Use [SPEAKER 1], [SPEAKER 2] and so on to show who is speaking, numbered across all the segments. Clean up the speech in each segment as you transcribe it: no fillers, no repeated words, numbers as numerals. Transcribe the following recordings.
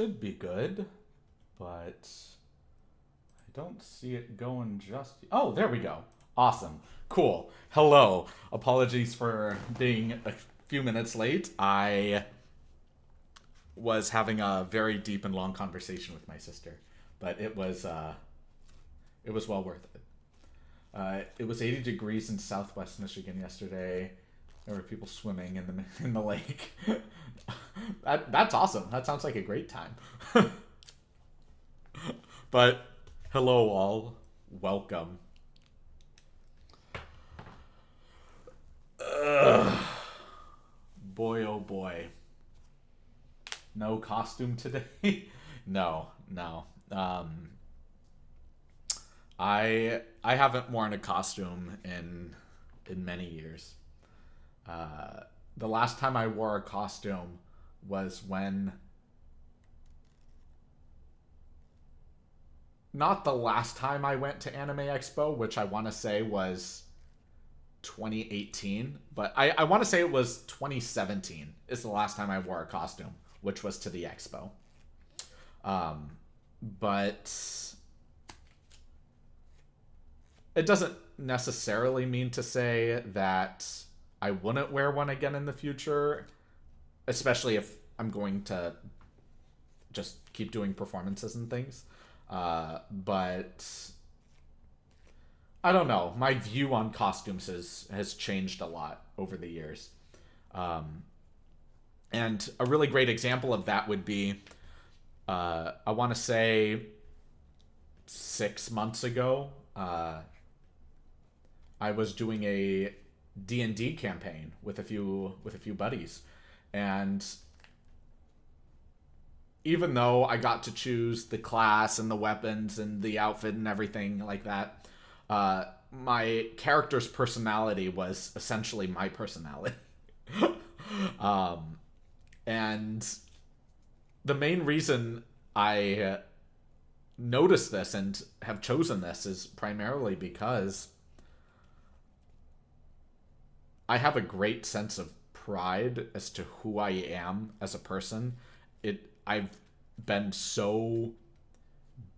[SPEAKER 1] should be good, but I don't see it going just. Oh, there we go. Awesome. Cool. Hello. Apologies for being a few minutes late. I was having a very deep and long conversation with my sister, but it was well worth it. It was 80 degrees in Southwest Michigan yesterday. There were people swimming in the lake. That's awesome. That sounds like a great time. But hello all, welcome. Ugh. Boy oh boy. No costume today? No, no. I haven't worn a costume in many years. The last time I wore a costume was when, not the last time I went to Anime Expo, which I want to say was 2018, but I want to say it was 2017 is the last time I wore a costume, which was to the expo. But it doesn't necessarily mean to say that I wouldn't wear one again in the future, especially if I'm going to just keep doing performances and things. But I don't know. My view on costumes has changed a lot over the years. And a really great example of that would be, I want to say 6 months ago, I was doing a D&D campaign with a few buddies, and even though I got to choose the class and the weapons and the outfit and everything like that, my character's personality was essentially my personality. And the main reason I noticed this and have chosen this is primarily because I have a great sense of pride as to who I am as a person. I've been so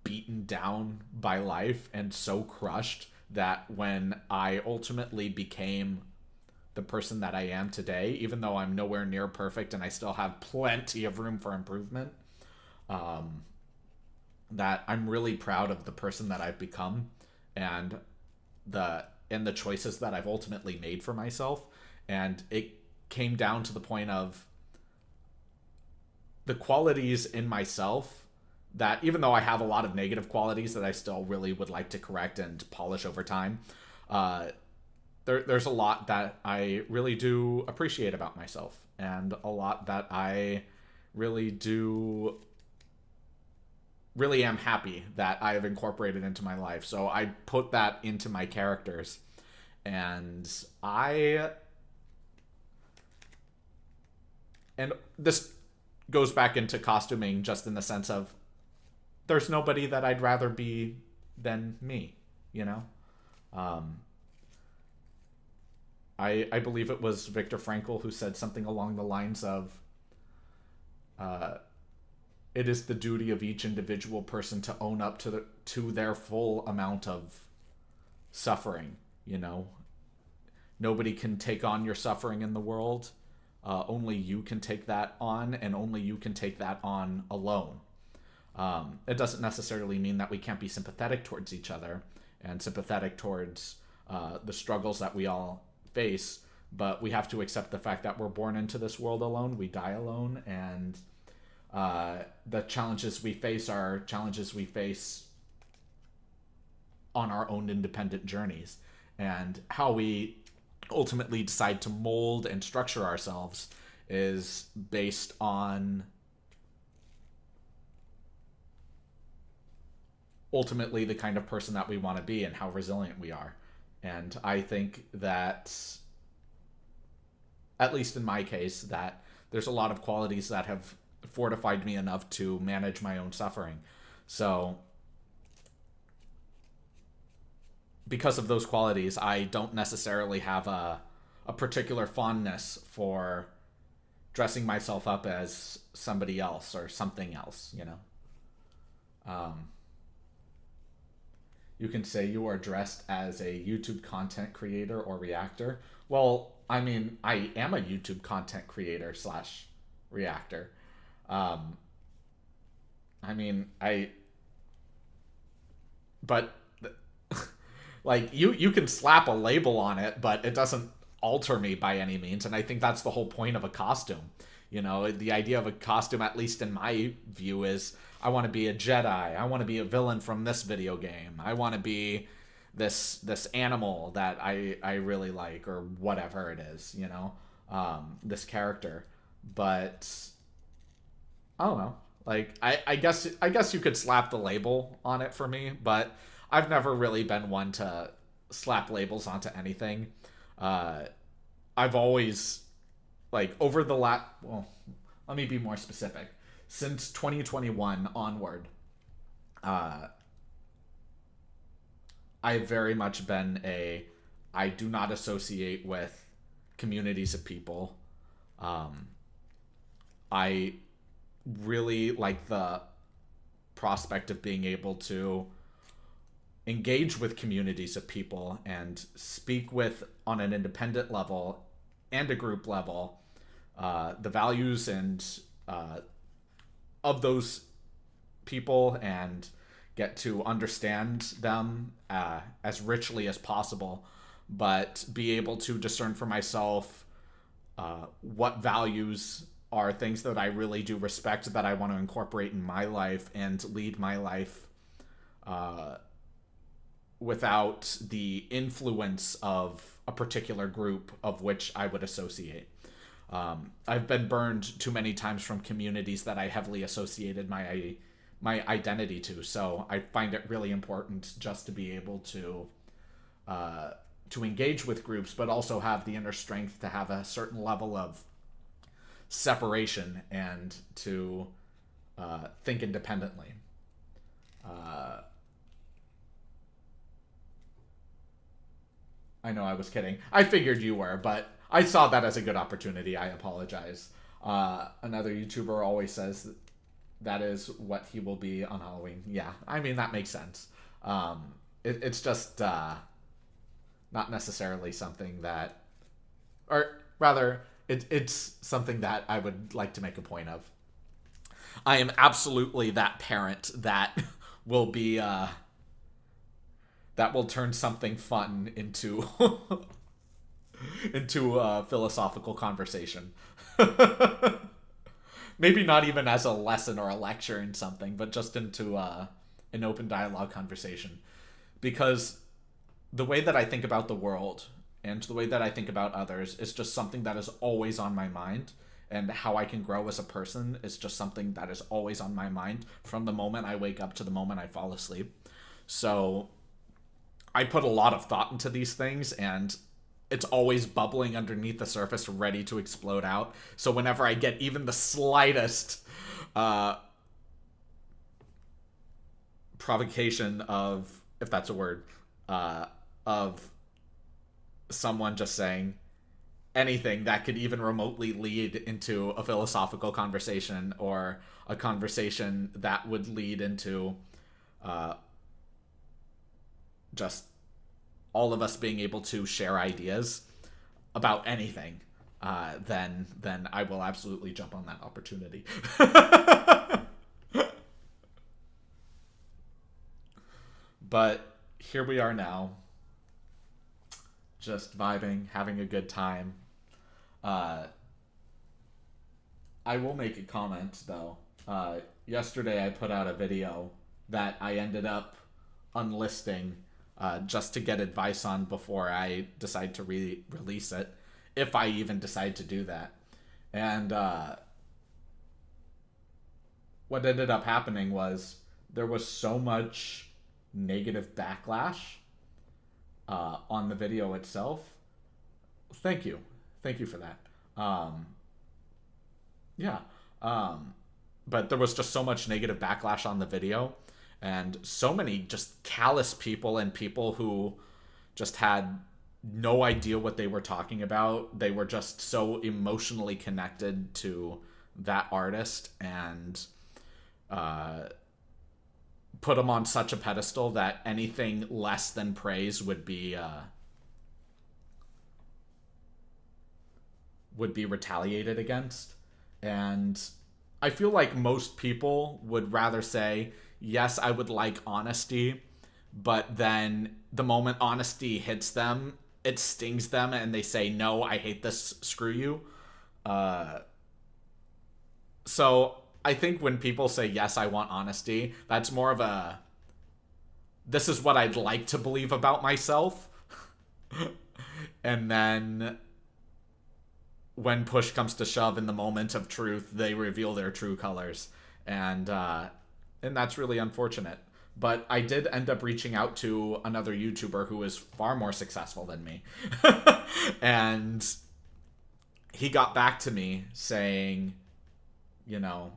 [SPEAKER 1] beaten down by life and so crushed that when I ultimately became the person that I am today, even though I'm nowhere near perfect and I still have plenty of room for improvement, that I'm really proud of the person that I've become and the choices that I've ultimately made for myself. And it came down to the point of the qualities in myself that, even though I have a lot of negative qualities that I still really would like to correct and polish over time, there's a lot that I really do appreciate about myself, and a lot that I really am happy that I have incorporated into my life. So I put that into my characters, and this goes back into costuming just in the sense of there's nobody that I'd rather be than me, you know? I believe it was Viktor Frankl who said something along the lines of, it is the duty of each individual person to own up to their full amount of suffering, you know? Nobody can take on your suffering in the world. Only you can take that on, and only you can take that on alone. It doesn't necessarily mean that we can't be sympathetic towards each other and sympathetic towards the struggles that we all face, but we have to accept the fact that we're born into this world alone, we die alone, and the challenges we face are challenges we face on our own independent journeys. And how we ultimately decide to mold and structure ourselves is based on ultimately the kind of person that we want to be and how resilient we are. And I think that, at least in my case, that there's a lot of qualities that have fortified me enough to manage my own suffering. So because of those qualities, I don't necessarily have a particular fondness for dressing myself up as somebody else or something else, you know. You can say you are dressed as a YouTube content creator or reactor. Well, I mean, I am a YouTube content creator slash reactor. Um, I mean, but like you can slap a label on it, but it doesn't alter me by any means. And I think that's the whole point of a costume. You know, the idea of a costume, at least in my view, is I want to be a Jedi. I want to be a villain from this video game. I want to be this animal that I really like, or whatever it is, you know, this character. But I don't know. Like I guess you could slap the label on it for me, but I've never really been one to slap labels onto anything. Uh, I've always, like, over the last, well, let me be more specific. Since 2021 onward, uh, I've very much been I do not associate with communities of people. Um, I really like the prospect of being able to engage with communities of people and speak with, on an independent level and a group level, the values and of those people, and get to understand them as richly as possible, but be able to discern for myself what values are things that I really do respect, that I want to incorporate in my life and lead my life without the influence of a particular group of which I would associate. I've been burned too many times from communities that I heavily associated my identity to, so I find it really important just to be able to engage with groups, but also have the inner strength to have a certain level of separation and to think independently. I know I was kidding. I figured you were, but I saw that as a good opportunity. I apologize. Another YouTuber always says that is what he will be on Halloween. Yeah, I mean, that makes sense. It's just not necessarily something that, or rather, it's something that I would like to make a point of. I am absolutely that parent that will be that will turn something fun into into a philosophical conversation. Maybe not even as a lesson or a lecture in something, but just into an open dialogue conversation. Because the way that I think about the world and the way that I think about others is just something that is always on my mind. And how I can grow as a person is just something that is always on my mind from the moment I wake up to the moment I fall asleep. So I put a lot of thought into these things, and it's always bubbling underneath the surface, ready to explode out. So whenever I get even the slightest provocation of, if that's a word, of someone just saying anything that could even remotely lead into a philosophical conversation, or a conversation that would lead into just all of us being able to share ideas about anything, then I will absolutely jump on that opportunity. But here we are now, just vibing, having a good time. I will make a comment, though. Yesterday I put out a video that I ended up unlisting just to get advice on before I decide to release it, if I even decide to do that. And what ended up happening was there was so much negative backlash on the video itself. Thank you for that. Yeah. But there was just so much negative backlash on the video, and so many just callous people, and people who just had no idea what they were talking about. They were just so emotionally connected to that artist and put him on such a pedestal that anything less than praise would be retaliated against. And I feel like most people would rather say, yes, I would like honesty, but then the moment honesty hits them, it stings them and they say, no, I hate this, screw you. So I think when people say, yes, I want honesty, that's more of a, this is what I'd like to believe about myself. And then when push comes to shove in the moment of truth, they reveal their true colors. And that's really unfortunate. But I did end up reaching out to another YouTuber who is far more successful than me. And he got back to me saying, you know,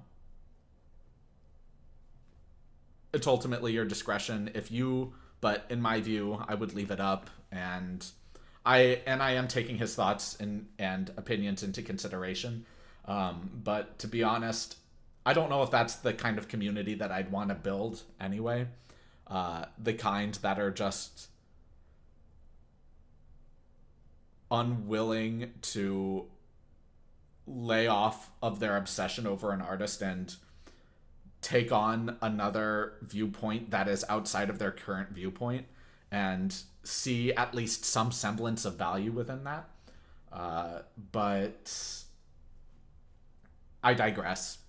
[SPEAKER 1] it's ultimately your discretion. But in my view, I would leave it up. And I am taking his thoughts and opinions into consideration. But to be honest, I don't know if that's the kind of community that I'd want to build anyway. The kind that are just unwilling to lay off of their obsession over an artist and take on another viewpoint that is outside of their current viewpoint and see at least some semblance of value within that. But I digress.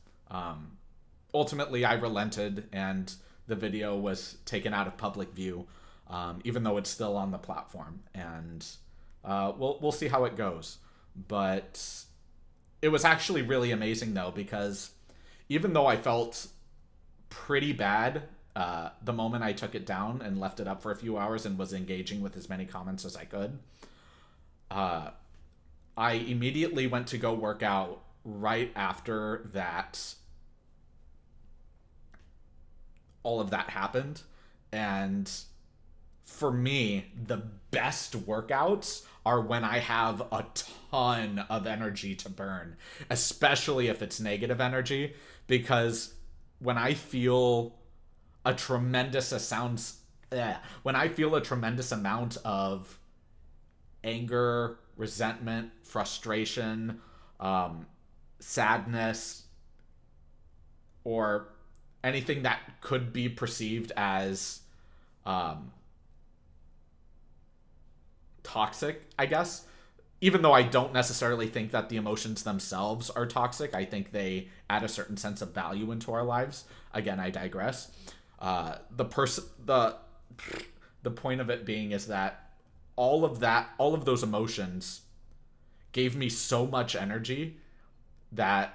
[SPEAKER 1] Ultimately, I relented and the video was taken out of public view, even though it's still on the platform. And we'll see how it goes. But it was actually really amazing, though, because even though I felt pretty bad the moment I took it down and left it up for a few hours and was engaging with as many comments as I could, I immediately went to go work out right after that. All of that happened. And for me, the best workouts are when I have a ton of energy to burn, especially if it's negative energy, because when I feel a tremendous amount of anger, resentment, frustration, sadness, or anything that could be perceived as toxic, I guess. Even though I don't necessarily think that the emotions themselves are toxic, I think they add a certain sense of value into our lives. Again, I digress. The point of it being is that all of those emotions gave me so much energy that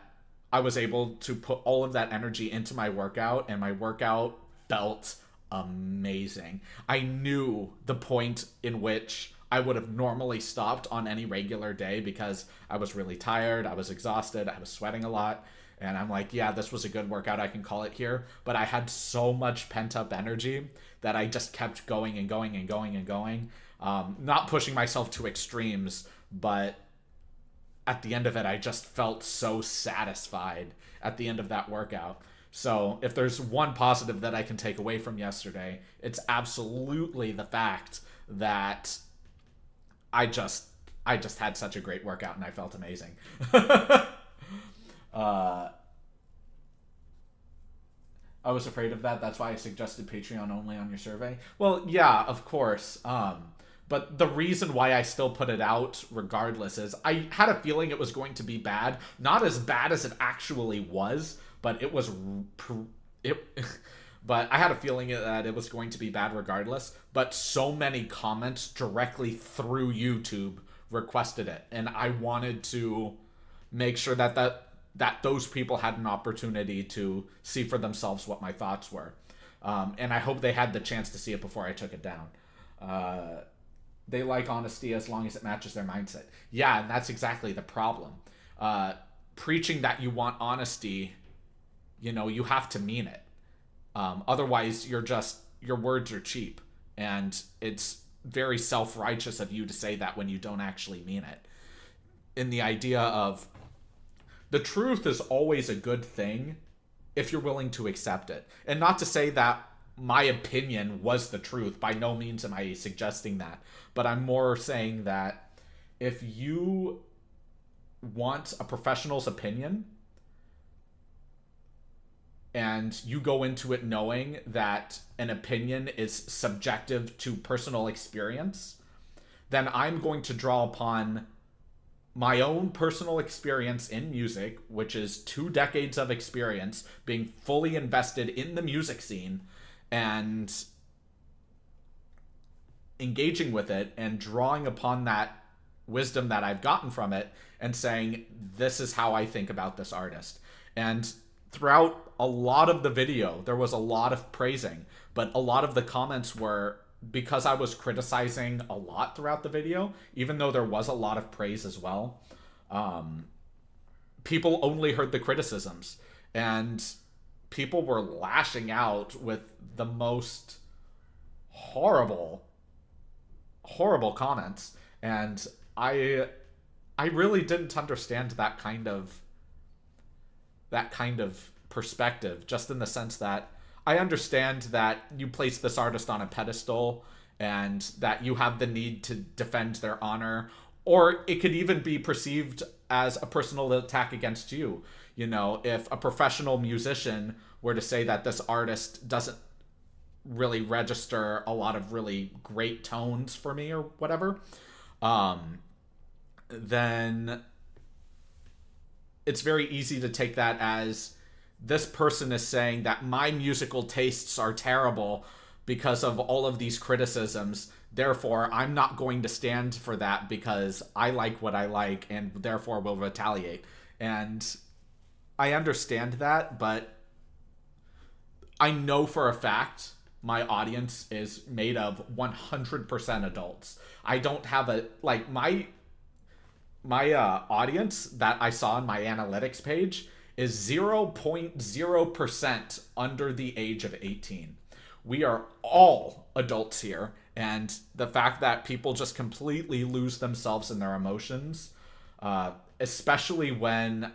[SPEAKER 1] I was able to put all of that energy into my workout, and my workout felt amazing. I knew the point in which I would have normally stopped on any regular day because I was really tired, I was exhausted, I was sweating a lot, and I'm like, yeah, this was a good workout, I can call it here. But I had so much pent-up energy that I just kept going and going and going and going. Not pushing myself to extremes, but at the end of it, I just felt so satisfied at the end of that workout. So if there's one positive that I can take away from yesterday, it's absolutely the fact that I just had such a great workout and I felt amazing. I was afraid of that. That's why I suggested Patreon only on your survey. Well, yeah, of course. But the reason why I still put it out regardless is I had a feeling it was going to be bad. Not as bad as it actually was, but it was... But I had a feeling that it was going to be bad regardless. But so many comments directly through YouTube requested it. And I wanted to make sure that those people had an opportunity to see for themselves what my thoughts were. And I hope they had the chance to see it before I took it down. They like honesty as long as it matches their mindset. Yeah, and that's exactly the problem. Preaching that you want honesty, you have to mean it. Otherwise, your words are cheap. And it's very self-righteous of you to say that when you don't actually mean it. In the idea of the truth is always a good thing if you're willing to accept it. And not to say that my opinion was the truth. By no means am I suggesting that. But I'm more saying that if you want a professional's opinion and you go into it knowing that an opinion is subjective to personal experience, then I'm going to draw upon my own personal experience in music, which is 2 decades of experience being fully invested in the music scene and engaging with it and drawing upon that wisdom that I've gotten from it and saying, this is how I think about this artist. And throughout a lot of the video, there was a lot of praising, but a lot of the comments were, because I was criticizing a lot throughout the video, even though there was a lot of praise as well, people only heard the criticisms, and people were lashing out with the most horrible comments. And I really didn't understand that kind of perspective, just in the sense that I understand that you place this artist on a pedestal and that you have the need to defend their honor, or it could even be perceived as a personal attack against you. You know, if a professional musician were to say that this artist doesn't really register a lot of really great tones for me or whatever, then it's very easy to take that as this person is saying that my musical tastes are terrible because of all of these criticisms. Therefore, I'm not going to stand for that because I like what I like and therefore will retaliate. And I understand that, but I know for a fact my audience is made of 100% adults. I don't have my audience that I saw on my analytics page is 0.0% under the age of 18. We are all adults here, and the fact that people just completely lose themselves in their emotions, especially when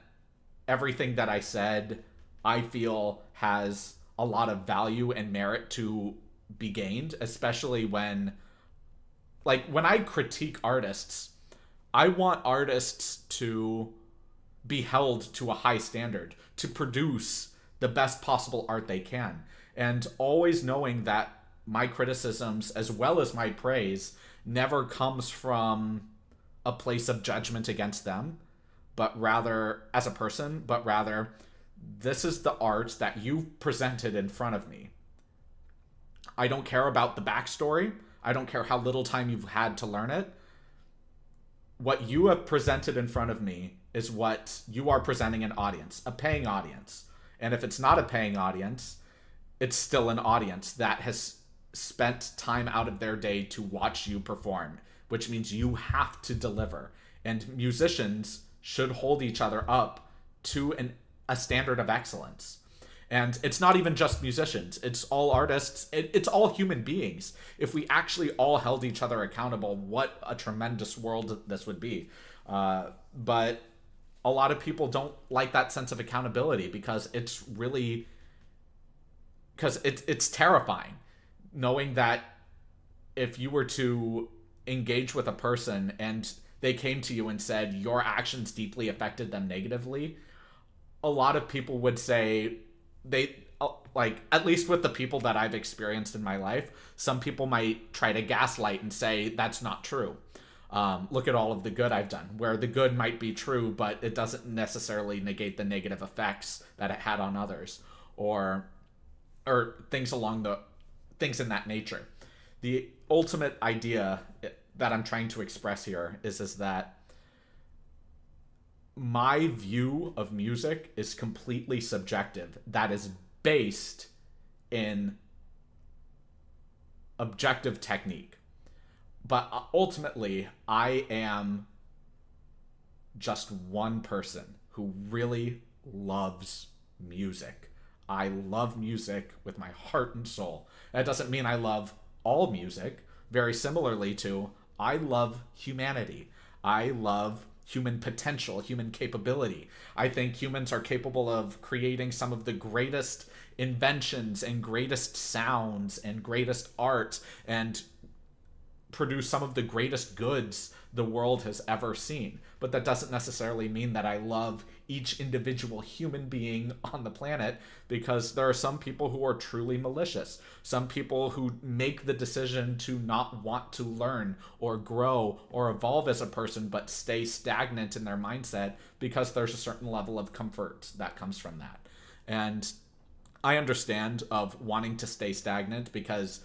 [SPEAKER 1] everything that I said I feel has a lot of value and merit to be gained, especially when I critique artists, I want artists to be held to a high standard, to produce the best possible art they can. And always knowing that my criticisms, as well as my praise, never comes from a place of judgment against them, but rather as a person, but rather this is the art that you've presented in front of me. I don't care about the backstory. I don't care how little time you've had to learn it. What you have presented in front of me is what you are presenting an audience, a paying audience. And if it's not a paying audience, it's still an audience that has spent time out of their day to watch you perform, which means you have to deliver. And musicians should hold each other up to a standard of excellence. And it's not even just musicians. It's all artists. It's all human beings. If we actually all held each other accountable, what a tremendous world this would be. But a lot of people don't like that sense of accountability because it's terrifying. Knowing that if you were to engage with a person and they came to you and said your actions deeply affected them negatively, a lot of people would say at least with the people that I've experienced in my life, some people might try to gaslight and say that's not true. Look at all of the good I've done, where the good might be true, but it doesn't necessarily negate the negative effects that it had on others, or things in that nature. The ultimate idea that I'm trying to express here is that my view of music is completely subjective. That is based in objective technique. But ultimately, I am just one person who really loves music. I love music with my heart and soul. That doesn't mean I love all music, very similarly to I love humanity. I love human potential, human capability. I think humans are capable of creating some of the greatest inventions and greatest sounds and greatest art and produce some of the greatest goods the world has ever seen. But that doesn't necessarily mean that I love each individual human being on the planet, because there are some people who are truly malicious. Some people who make the decision to not want to learn or grow or evolve as a person, but stay stagnant in their mindset because there's a certain level of comfort that comes from that. And I understand of wanting to stay stagnant, because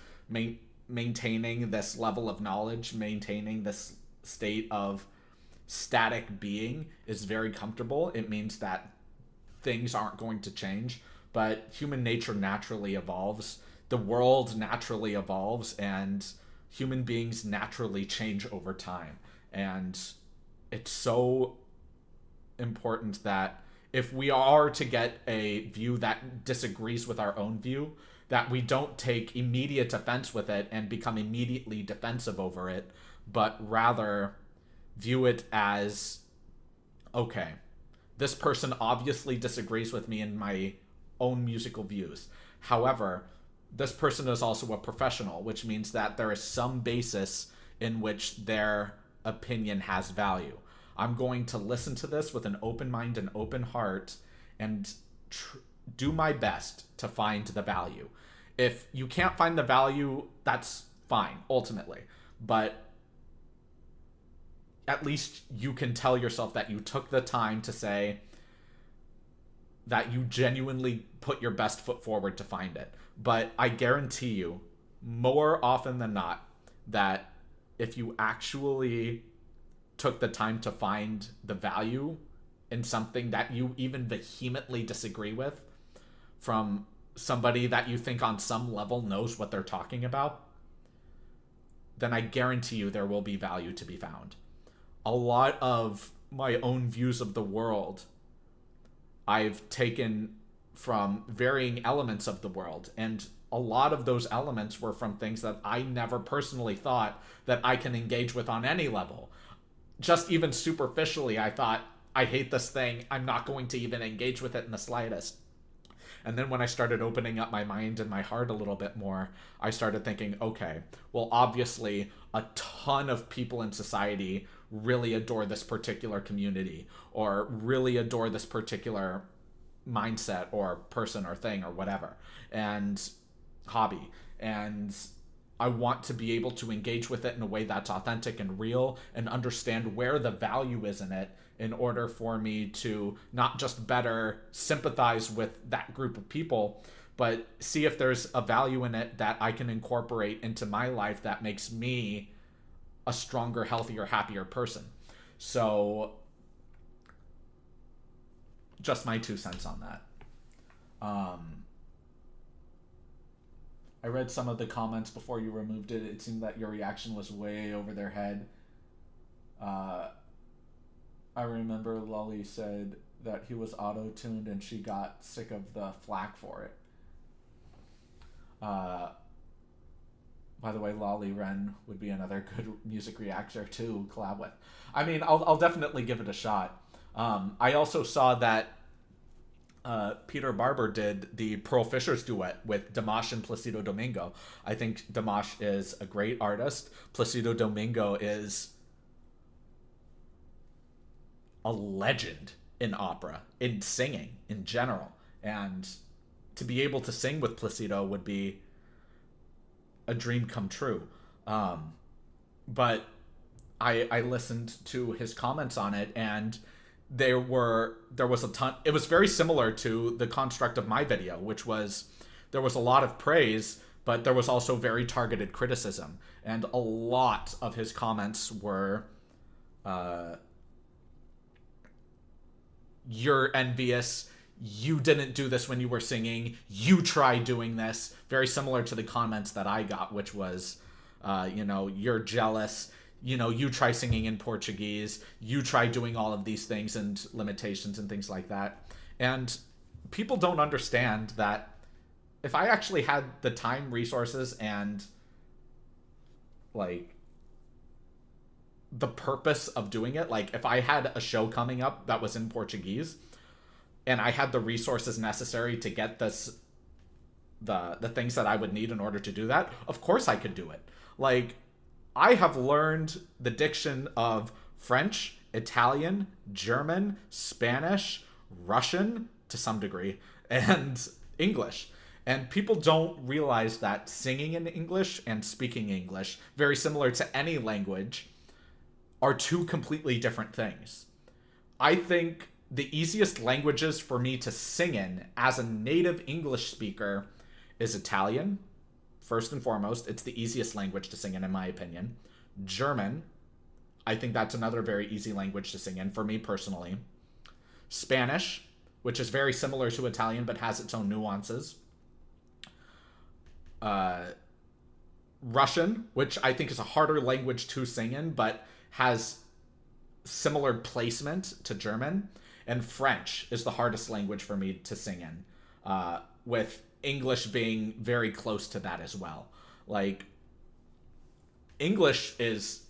[SPEAKER 1] maintaining this level of knowledge, maintaining this state of static being is very comfortable. It means that things aren't going to change, but human nature naturally evolves. The world naturally evolves, and human beings naturally change over time. And it's so important that if we are to get a view that disagrees with our own view, that we don't take immediate offense with it and become immediately defensive over it, but rather view it as, okay, this person obviously disagrees with me in my own musical views. However, this person is also a professional, which means that there is some basis in which their opinion has value. I'm going to listen to this with an open mind and open heart and do my best to find the value. If you can't find the value, that's fine, ultimately. But at least you can tell yourself that you took the time to say that you genuinely put your best foot forward to find it. But I guarantee you, more often than not, that if you actually took the time to find the value in something that you even vehemently disagree with, from somebody that you think on some level knows what they're talking about, then I guarantee you there will be value to be found. A lot of my own views of the world I've taken from varying elements of the world, and a lot of those elements were from things that I never personally thought that I can engage with on any level. Just even superficially, I thought, I hate this thing, I'm not going to even engage with it in the slightest. And then when I started opening up my mind and my heart a little bit more, I started thinking, okay, well, obviously a ton of people in society really adore this particular community, or really adore this particular mindset or person or thing or whatever, and hobby. And I want to be able to engage with it in a way that's authentic and real, and understand where the value is in it, in order for me to not just better sympathize with that group of people, but see if there's a value in it that I can incorporate into my life that makes me a stronger, healthier, happier person. So just my 2 cents on that. I read some of the comments before you removed it. It seemed that your reaction was way over their head. I remember Lolly said that he was auto-tuned and she got sick of the flack for it. By the way, Lolly Wren would be another good music reactor to collab with. I mean, I'll definitely give it a shot. I also saw that Peter Barber did the Pearl Fishers duet with Dimash and Placido Domingo. I think Dimash is a great artist. Placido Domingo is a legend in opera, in singing in general. And to be able to sing with Placido would be a dream come true. But I listened to his comments on it, and there was a ton. It was very similar to the construct of my video, which was there was a lot of praise, but there was also very targeted criticism, and a lot of his comments were, "You're envious. You didn't do this when you were singing. You try doing this." Very similar to the comments that I got, which was, "You're jealous. You try singing in Portuguese, you try doing all of these things and limitations and things like that." And people don't understand that if I actually had the time, resources, and like the purpose of doing it. Like if I had a show coming up that was in Portuguese and I had the resources necessary to get this the things that I would need in order to do that, of course I could do it. Like I have learned the diction of French, Italian, German, Spanish, Russian to some degree, and English. And people don't realize that singing in English and speaking English, very similar to any language, are two completely different things. I think the easiest languages for me to sing in as a native English speaker is Italian. First and foremost, it's the easiest language to sing in my opinion. German, I think that's another very easy language to sing in for me personally. Spanish, which is very similar to Italian but has its own nuances. Russian, which I think is a harder language to sing in but has similar placement to German. And French is the hardest language for me to sing in, with English being very close to that as well. Like, English is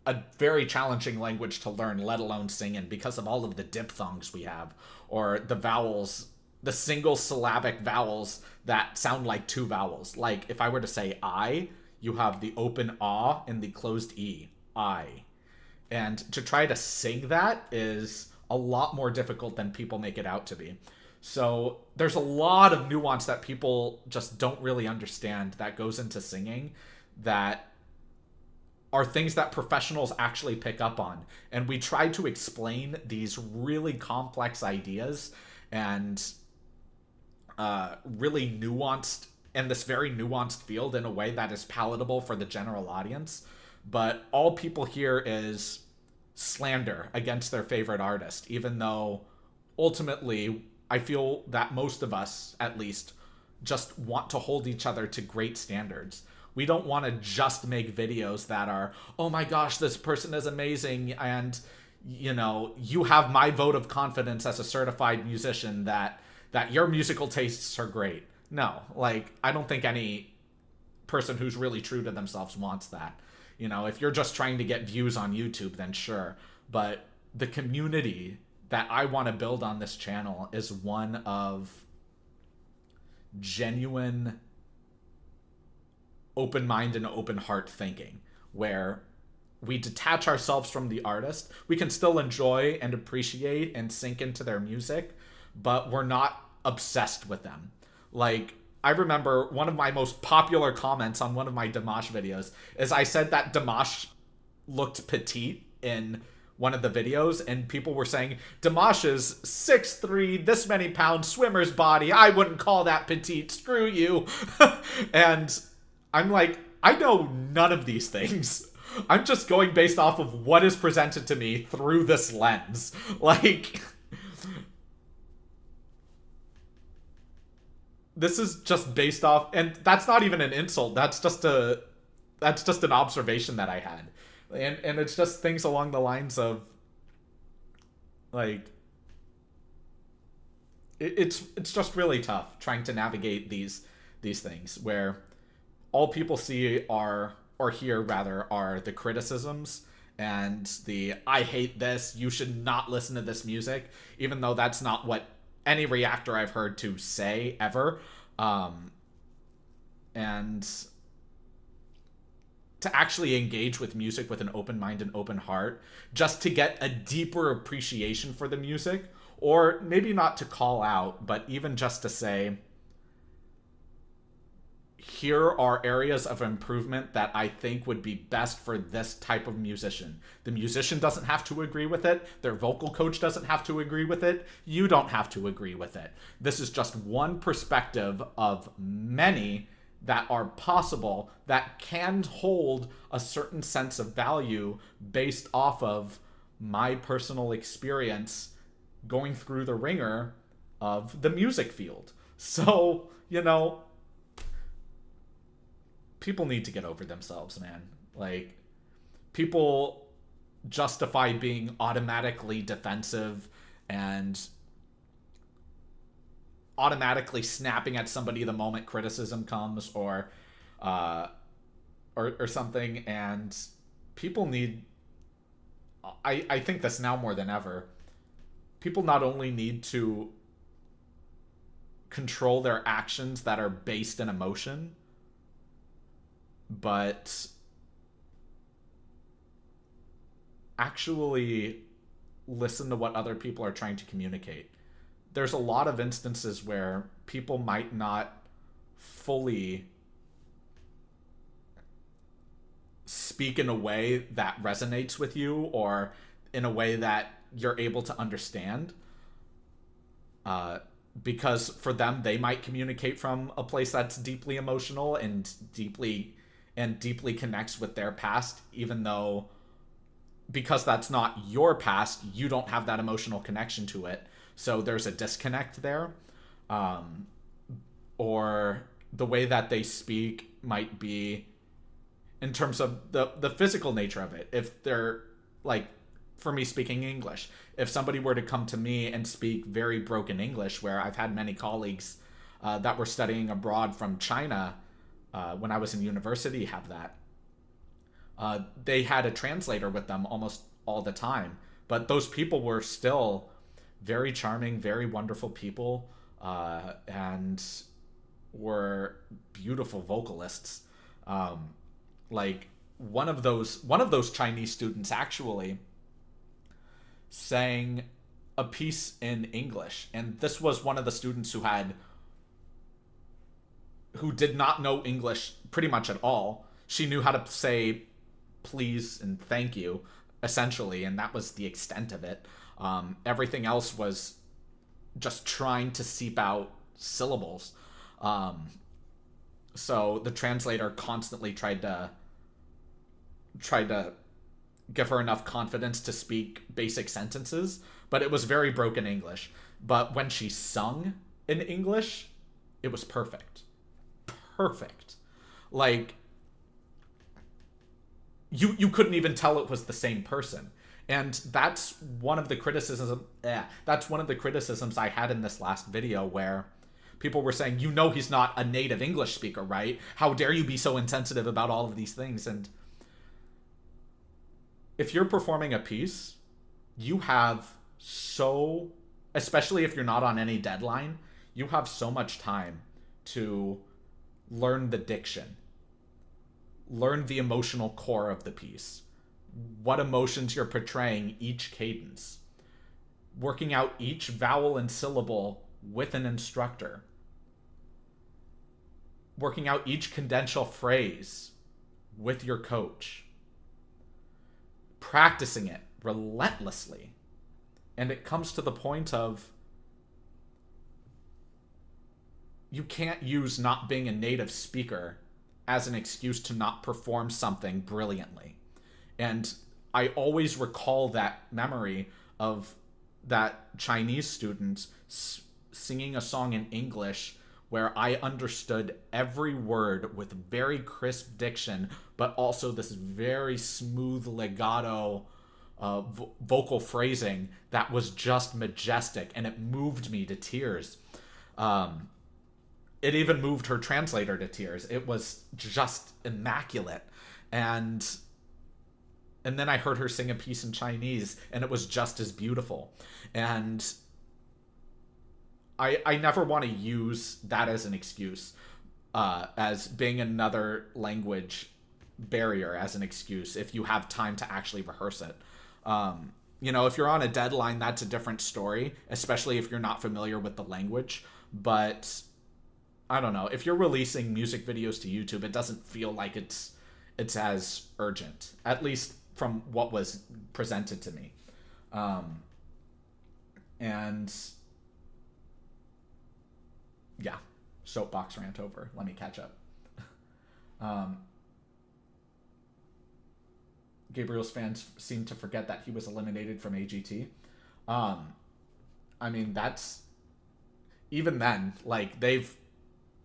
[SPEAKER 1] a very challenging language to learn, let alone sing in, because of all of the diphthongs we have, or the vowels, the single syllabic vowels that sound like two vowels. Like, if I were to say I, you have the open ah and the closed e, I. And to try to sing that is a lot more difficult than people make it out to be. So there's a lot of nuance that people just don't really understand that goes into singing that are things that professionals actually pick up on. And we try to explain these really complex ideas and really nuanced, and this very nuanced field in a way that is palatable for the general audience. But all people hear is slander against their favorite artist, even though ultimately I feel that most of us, at least, just want to hold each other to great standards. We don't want to just make videos that are, oh my gosh, this person is amazing, and, you know, you have my vote of confidence as a certified musician that your musical tastes are great. No, like, I don't think any person who's really true to themselves wants that. You know, if you're just trying to get views on YouTube, then sure. But the community that I want to build on this channel is one of genuine open mind and open heart thinking, where we detach ourselves from the artist. We can still enjoy and appreciate and sink into their music, but we're not obsessed with them. Like, I remember one of my most popular comments on one of my Dimash videos is I said that Dimash looked petite in one of the videos, and people were saying, Dimash is 6'3", this many pounds, swimmer's body. I wouldn't call that petite. Screw you. And I'm like, I know none of these things. I'm just going based off of what is presented to me through this lens. Like, this is just based off, and that's not even an insult. That's just an observation that I had. And it's just things along the lines of, like, it's just really tough trying to navigate these things where all people see are, or hear rather, are the criticisms and the I hate this, you should not listen to this music, even though that's not what any reactor I've heard to say ever. And to actually engage with music with an open mind and open heart, just to get a deeper appreciation for the music, or maybe not to call out, but even just to say, here are areas of improvement that I think would be best for this type of musician. The musician doesn't have to agree with it. Their vocal coach doesn't have to agree with it. You don't have to agree with it. This is just one perspective of many that are possible that can hold a certain sense of value based off of my personal experience going through the ringer of the music field. So, you know, people need to get over themselves, man. Like, people justify being automatically defensive and automatically snapping at somebody the moment criticism comes, or or something, and people need, I think this now more than ever, people not only need to control their actions that are based in emotion, but actually listen to what other people are trying to communicate. There's a lot of instances where people might not fully speak in a way that resonates with you or in a way that you're able to understand. Because for them, they might communicate from a place that's deeply emotional and deeply connects with their past, even though, because that's not your past, you don't have that emotional connection to it. So there's a disconnect there. Or the way that they speak might be in terms of the physical nature of it. If they're, like, for me speaking English, if somebody were to come to me and speak very broken English, where I've had many colleagues that were studying abroad from China when I was in university have that. They had a translator with them almost all the time, but those people were still very charming, very wonderful people, and were beautiful vocalists. Like one of those Chinese students actually sang a piece in English, and this was one of the students who did not know English pretty much at all. She knew how to say please and thank you, essentially, and that was the extent of it. Everything else was just trying to seep out syllables. So the translator constantly tried to give her enough confidence to speak basic sentences, but it was very broken English. But when she sung in English, it was perfect. Perfect. Like, you couldn't even tell it was the same person. And that's one of the criticisms I had in this last video, where people were saying, he's not a native English speaker, right? How dare you be so insensitive about all of these things? And if you're performing a piece, you have especially if you're not on any deadline, you have so much time to learn the diction, learn the emotional core of the piece, what emotions you're portraying each cadence, working out each vowel and syllable with an instructor, working out each cadential phrase with your coach, practicing it relentlessly. And it comes to the point of, you can't use not being a native speaker as an excuse to not perform something brilliantly. And I always recall that memory of that Chinese student singing a song in English where I understood every word with very crisp diction, but also this very smooth legato vocal phrasing that was just majestic, and it moved me to tears. It even moved her translator to tears. It was just immaculate. And then I heard her sing a piece in Chinese, and it was just as beautiful. And I never want to use that as an excuse, as being another language barrier as an excuse if you have time to actually rehearse it. If you're on a deadline, that's a different story, especially if you're not familiar with the language. But I don't know, if you're releasing music videos to YouTube, it doesn't feel like it's as urgent, at least from what was presented to me. And yeah, soapbox rant over. Let me catch up. Gabriel's fans seem to forget that he was eliminated from AGT. I mean, that's, even then, like, they've,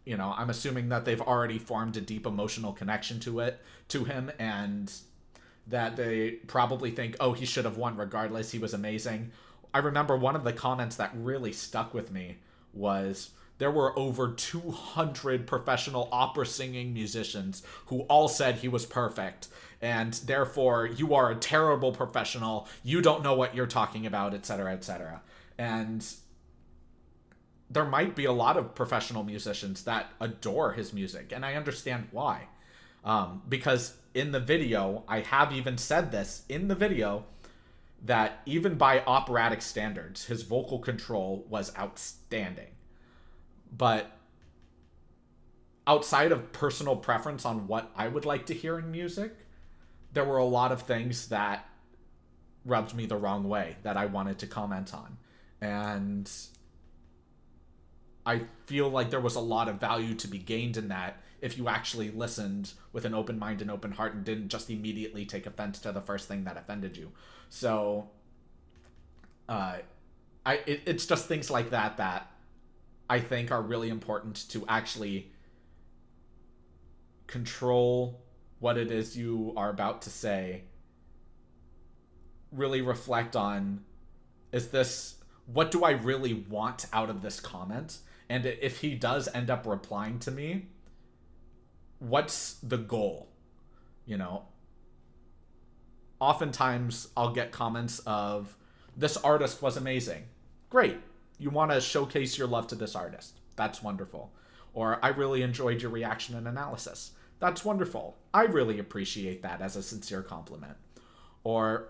[SPEAKER 1] I'm assuming that they've already formed a deep emotional connection to him, and that they probably think, oh, he should have won regardless. He was amazing. I remember one of the comments that really stuck with me was, there were over 200 professional opera singing musicians who all said he was perfect, and therefore you are a terrible professional, you don't know what you're talking about, etc., etc. And there might be a lot of professional musicians that adore his music, and I understand why. Because in the video, I have even said this in the video, that even by operatic standards, his vocal control was outstanding. But outside of personal preference on what I would like to hear in music, there were a lot of things that rubbed me the wrong way that I wanted to comment on. And I feel like there was a lot of value to be gained in that if you actually listened with an open mind and open heart and didn't just immediately take offense to the first thing that offended you. So it's just things like that that I think are really important to actually control what it is you are about to say. Really reflect on, what do I really want out of this comment? And if he does end up replying to me, what's the goal? You know, oftentimes I'll get comments of, this artist was amazing. Great. You want to showcase your love to this artist. That's wonderful. Or, I really enjoyed your reaction and analysis. That's wonderful. I really appreciate that as a sincere compliment. Or,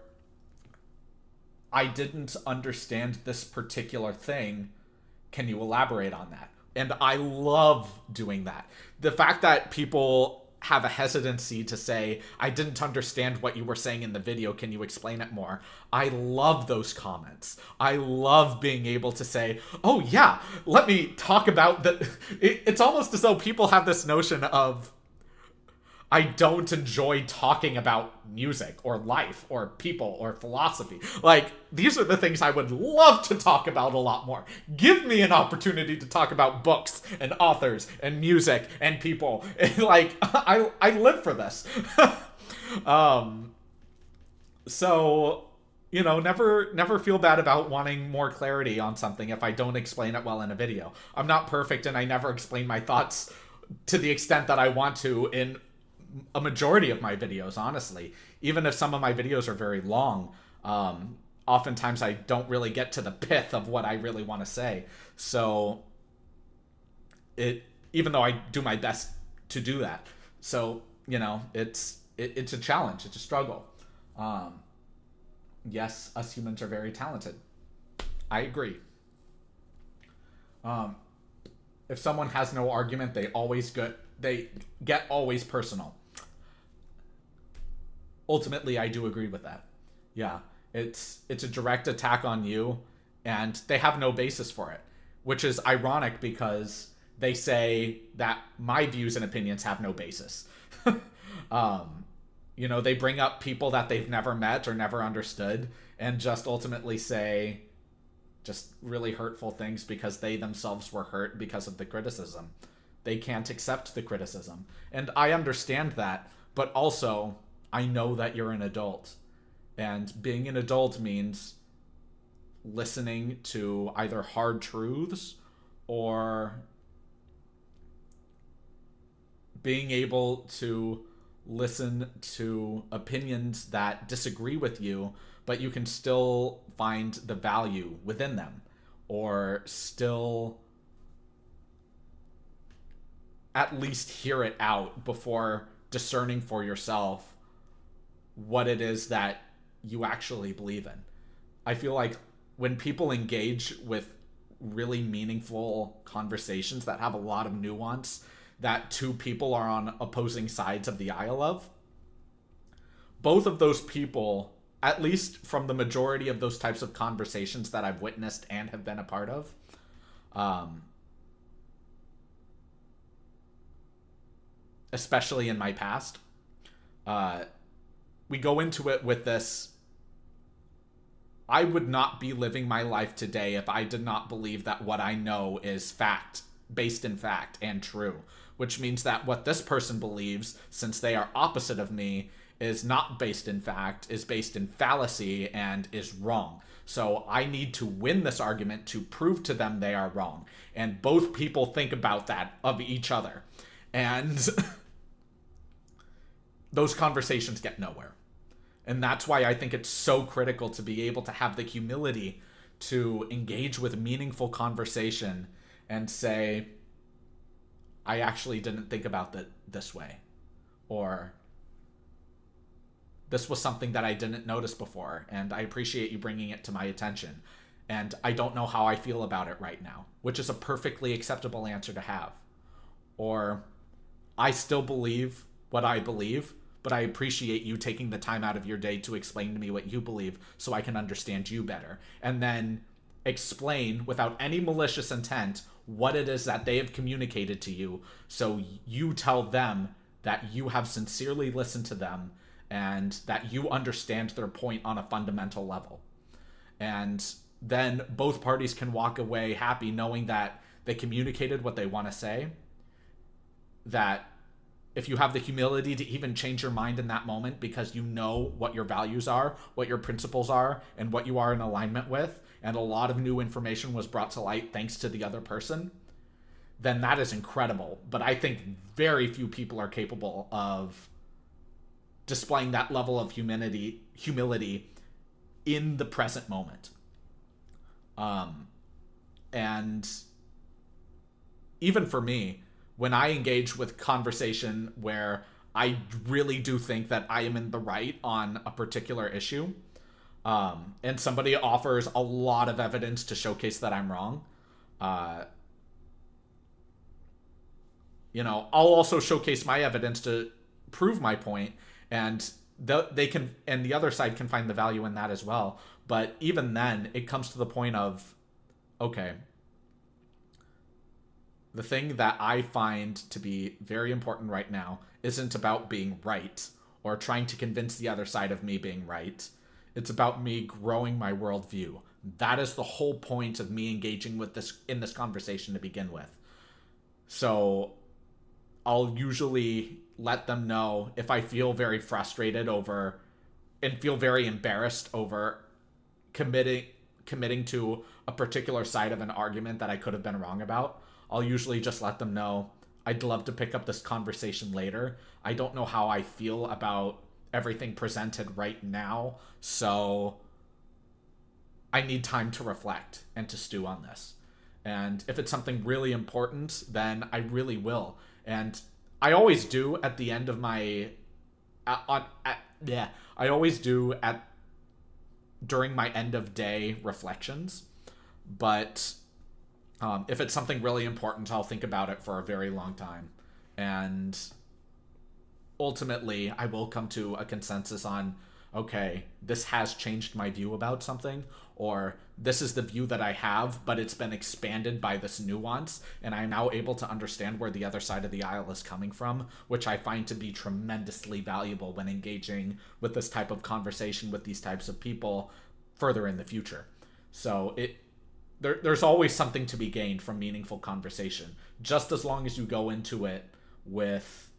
[SPEAKER 1] I didn't understand this particular thing. Can you elaborate on that? And I love doing that. The fact that people have a hesitancy to say, I didn't understand what you were saying in the video, can you explain it more? I love those comments. I love being able to say, oh yeah, let me talk about that. It's almost as though people have this notion of, I don't enjoy talking about music or life or people or philosophy. Like, these are the things I would love to talk about a lot more. Give me an opportunity to talk about books and authors and music and people. Like, I live for this. So, you know, never feel bad about wanting more clarity on something if I don't explain it well in a video. I'm not perfect, and I never explain my thoughts to the extent that I want to in a majority of my videos, honestly. Even if some of my videos are very long, oftentimes I don't really get to the pith of what I really want to say. So even though I do my best to do that. So, you know, it's a challenge. It's a struggle. Yes, us humans are very talented. I agree. If someone has no argument, they get always personal. Ultimately, I do agree with that. Yeah, it's a direct attack on you, and they have no basis for it, which is ironic because they say that my views and opinions have no basis. You know, they bring up people that they've never met or never understood and just ultimately say just really hurtful things because they themselves were hurt because of the criticism. They can't accept the criticism. And I understand that, but also I know that you're an adult. And being an adult means listening to either hard truths or being able to listen to opinions that disagree with you, but you can still find the value within them, or still at least hear it out before discerning for yourself what it is that you actually believe in. I feel like when people engage with really meaningful conversations that have a lot of nuance that two people are on opposing sides of the aisle of, both of those people, at least from the majority of those types of conversations that I've witnessed and have been a part of, especially in my past, we go into it with this, I would not be living my life today if I did not believe that what I know is fact, based in fact and true, which means that what this person believes, since they are opposite of me, is not based in fact, is based in fallacy and is wrong. So I need to win this argument to prove to them they are wrong. And both people think about that of each other. And those conversations get nowhere. And that's why I think it's so critical to be able to have the humility to engage with meaningful conversation and say, I actually didn't think about it this way. Or this was something that I didn't notice before, and I appreciate you bringing it to my attention. And I don't know how I feel about it right now, which is a perfectly acceptable answer to have. Or, I still believe what I believe, but I appreciate you taking the time out of your day to explain to me what you believe so I can understand you better. And then explain, without any malicious intent, what it is that they have communicated to you, so you tell them that you have sincerely listened to them and that you understand their point on a fundamental level. And then both parties can walk away happy knowing that they communicated what they want to say, that if you have the humility to even change your mind in that moment because you know what your values are, what your principles are, and what you are in alignment with, and a lot of new information was brought to light thanks to the other person, then that is incredible. But I think very few people are capable of displaying that level of humility in the present moment. And even for me, when I engage with conversation where I really do think that I am in the right on a particular issue, and somebody offers a lot of evidence to showcase that I'm wrong, I'll also showcase my evidence to prove my point, and they can, and the other side can find the value in that as well. But even then, it comes to the point of, okay, the thing that I find to be very important right now isn't about being right or trying to convince the other side of me being right. It's about me growing my worldview. That is the whole point of me engaging with this in this conversation to begin with. So I'll usually let them know if I feel very frustrated over and feel very embarrassed over committing to a particular side of an argument that I could have been wrong about. I'll usually just let them know I'd love to pick up this conversation later. I don't know how I feel about everything presented right now, so I need time to reflect and to stew on this. And if it's something really important, then I really will. And I always do at the end of my during my end of day reflections. But if it's something really important, I'll think about it for a very long time. And ultimately, I will come to a consensus on, okay, this has changed my view about something, or this is the view that I have, but it's been expanded by this nuance, and I'm now able to understand where the other side of the aisle is coming from, which I find to be tremendously valuable when engaging with this type of conversation with these types of people further in the future. So there's always something to be gained from meaningful conversation, just as long as you go into it with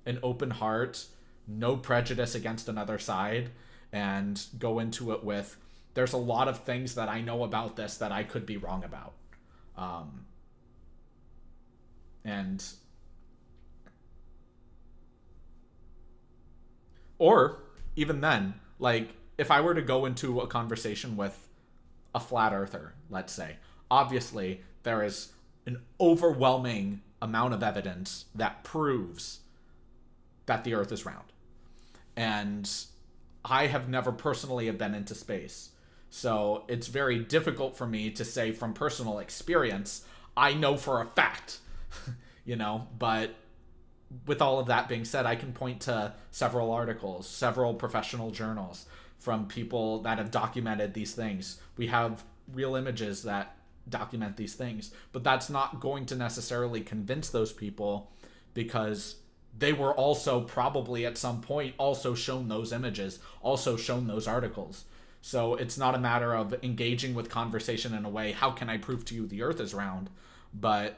[SPEAKER 1] an open heart, no prejudice against another side, and go into it with, there's a lot of things that I know about this that I could be wrong about. Or even then, like, if I were to go into a conversation with a flat earther, let's say, obviously there is an overwhelming amount of evidence that proves that the earth is round. And I have never personally been into space. So it's very difficult for me to say from personal experience, I know for a fact, but with all of that being said, I can point to several articles, several professional journals from people that have documented these things. We have real images that document these things, but that's not going to necessarily convince those people, because they were also probably at some point also shown those images, also shown those articles. So it's not a matter of engaging with conversation in a way, how can I prove to you the earth is round? But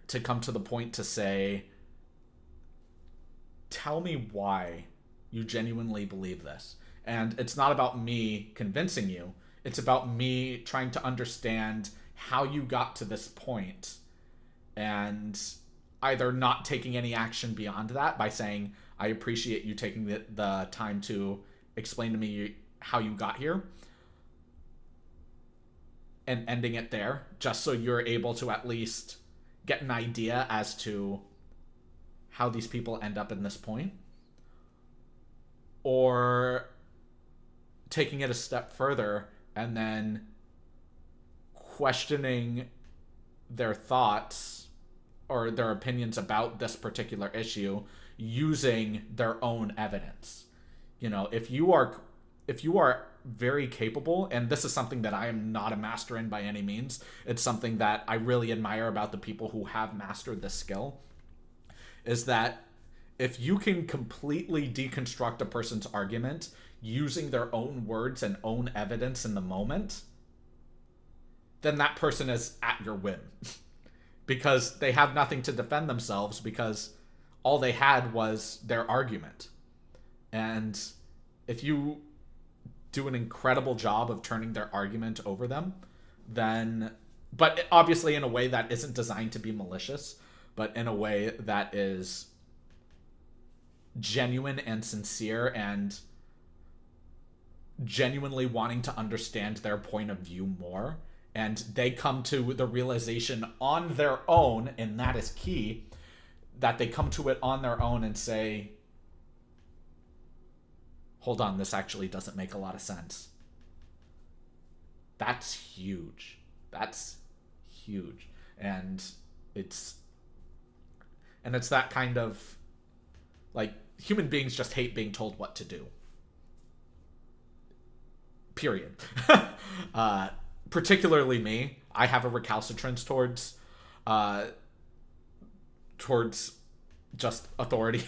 [SPEAKER 1] to come to the point to say, tell me why you genuinely believe this. And it's not about me convincing you. It's about me trying to understand how you got to this point, and either not taking any action beyond that by saying, I appreciate you taking the time to explain to me how you got here, and ending it there, just so you're able to at least get an idea as to how these people end up in this point. Or taking it a step further and then questioning their thoughts or their opinions about this particular issue using their own evidence. You know, if you are very capable, and this is something that I am not a master in by any means, it's something that I really admire about the people who have mastered this skill, is that if you can completely deconstruct a person's argument using their own words and own evidence in the moment, then that person is at your whim. Because they have nothing to defend themselves, because all they had was their argument. And if you do an incredible job of turning their argument over them, then, but obviously in a way that isn't designed to be malicious, but in a way that is genuine and sincere and genuinely wanting to understand their point of view more, and they come to the realization on their own, and that is key, that they come to it on their own and say, hold on, this actually doesn't make a lot of sense. That's huge. That's huge. And it's that kind of, like, human beings just hate being told what to do. Period. Particularly me. I have a recalcitrance towards just authority.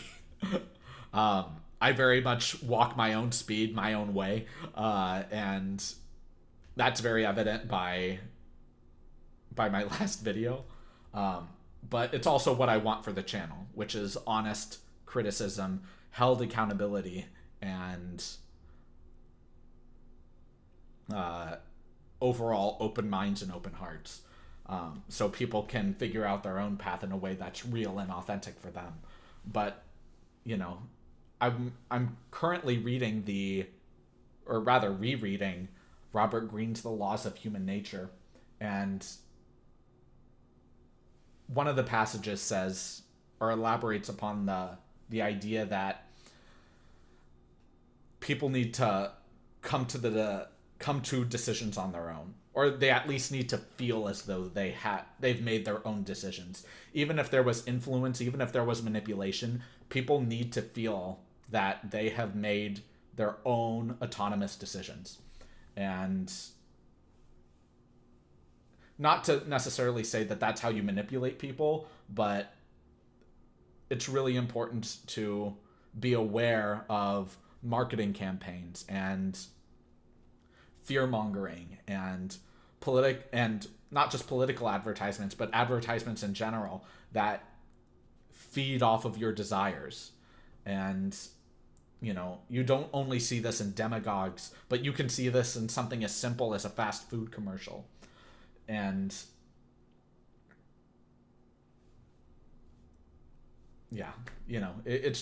[SPEAKER 1] I very much walk my own speed, my own way, and that's very evident by my last video. But it's also what I want for the channel, which is honest criticism, held accountability, and overall open minds and open hearts, so people can figure out their own path in a way that's real and authentic for them. But, you know, I'm currently reading rereading Robert Greene's The Laws of Human Nature, and one of the passages says, or elaborates upon the idea that people need to come to decisions on their own, or they at least need to feel as though they've made their own decisions. Even if there was influence, even if there was manipulation, people need to feel that they have made their own autonomous decisions. And not to necessarily say that that's how you manipulate people, but it's really important to be aware of marketing campaigns and fear-mongering and not just political advertisements, but advertisements in general that feed off of your desires. And, you know, you don't only see this in demagogues, but you can see this in something as simple as a fast food commercial. And yeah, you know, it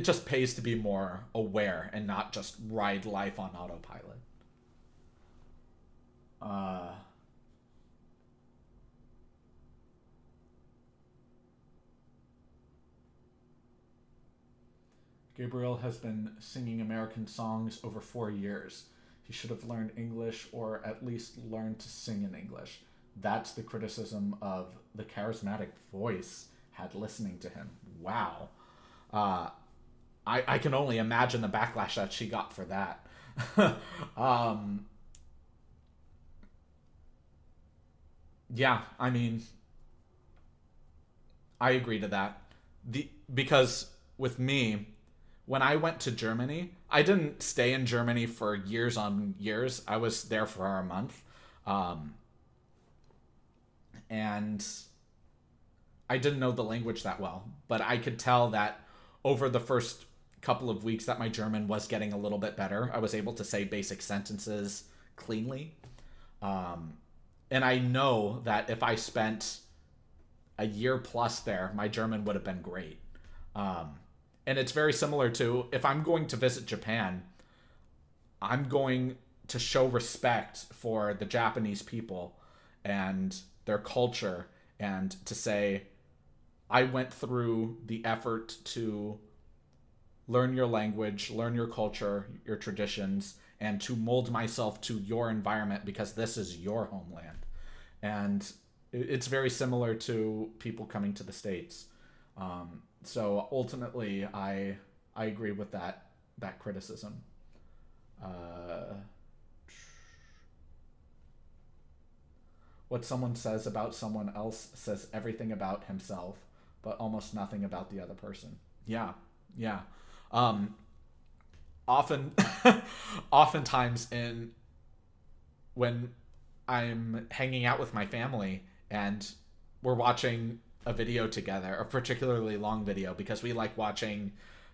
[SPEAKER 1] just pays to be more aware and not just ride life on autopilot. Gabriel has been singing American songs over 4 years. He should have learned English, or at least learned to sing in English. That's the criticism of the charismatic voice had listening to him. Wow. I can only imagine the backlash that she got for that. Yeah, I mean, I agree to that. Because with me, when I went to Germany, I didn't stay in Germany for years on years. I was there for a month. And I didn't know the language that well, but I could tell that over the first couple of weeks that my German was getting a little bit better. I was able to say basic sentences cleanly. And I know that if I spent a year plus there, my German would have been great. And it's very similar to if I'm going to visit Japan, I'm going to show respect for the Japanese people and their culture, and to say, I went through the effort to learn your language, learn your culture, your traditions, and to mold myself to your environment because this is your homeland. And it's very similar to people coming to the States. So ultimately, I agree with that criticism. What someone says about someone else says everything about himself, but almost nothing about the other person. Yeah, yeah. Often, oftentimes when I'm hanging out with my family and we're watching a video together, a particularly long video, because we like watching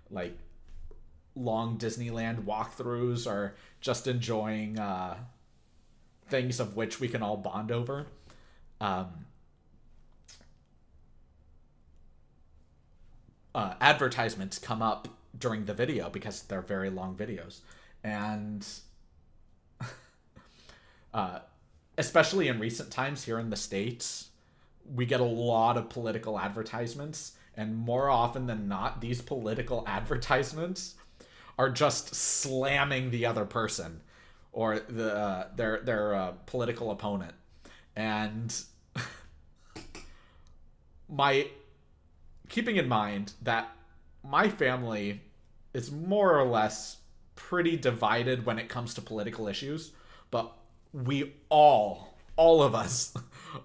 [SPEAKER 1] like long Disneyland walkthroughs or just enjoying things of which we can all bond over. Advertisements come up during the video because they're very long videos. And especially in recent times here in the States, we get a lot of political advertisements. And more often than not, these political advertisements are just slamming the other person or their political opponent. And keeping in mind that my family is more or less pretty divided when it comes to political issues, but we all of us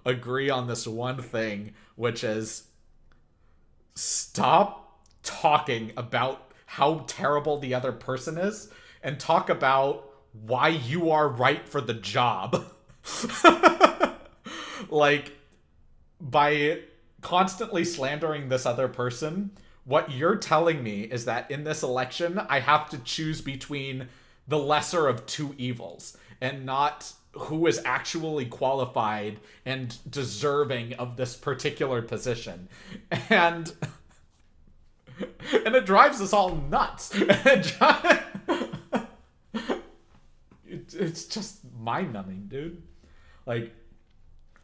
[SPEAKER 1] agree on this one thing, which is stop talking about how terrible the other person is and talk about why you are right for the job. Like, by constantly slandering this other person, what you're telling me is that in this election, I have to choose between the lesser of two evils and not who is actually qualified and deserving of this particular position. And it drives us all nuts. It's just mind-numbing, dude. Like,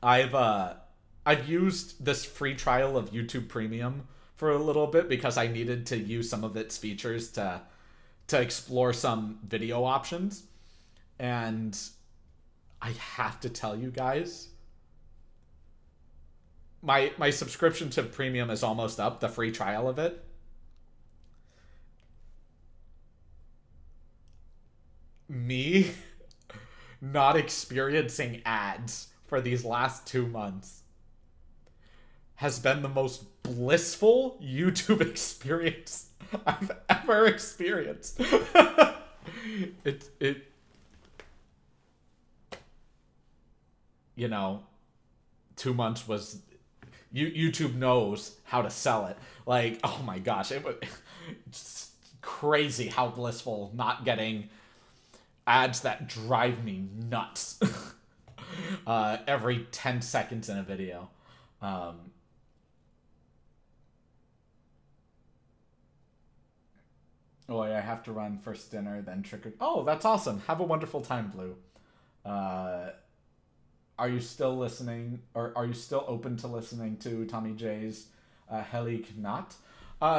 [SPEAKER 1] I've used this free trial of YouTube Premium for a little bit because I needed to use some of its features to explore some video options. And I have to tell you guys, my subscription to Premium is almost up, the free trial of it. Me not experiencing ads for these last 2 months has been the most blissful YouTube experience I've ever experienced. It you know, 2 months was YouTube knows how to sell it. Like, oh my gosh, it was it's crazy how blissful not getting ads that drive me nuts every 10 seconds in a video. Oh, I have to run first dinner, then trick or... Oh, that's awesome. Have a wonderful time, Blue. Are you still listening, or are you still open to listening to Tommy J's Helig Knot?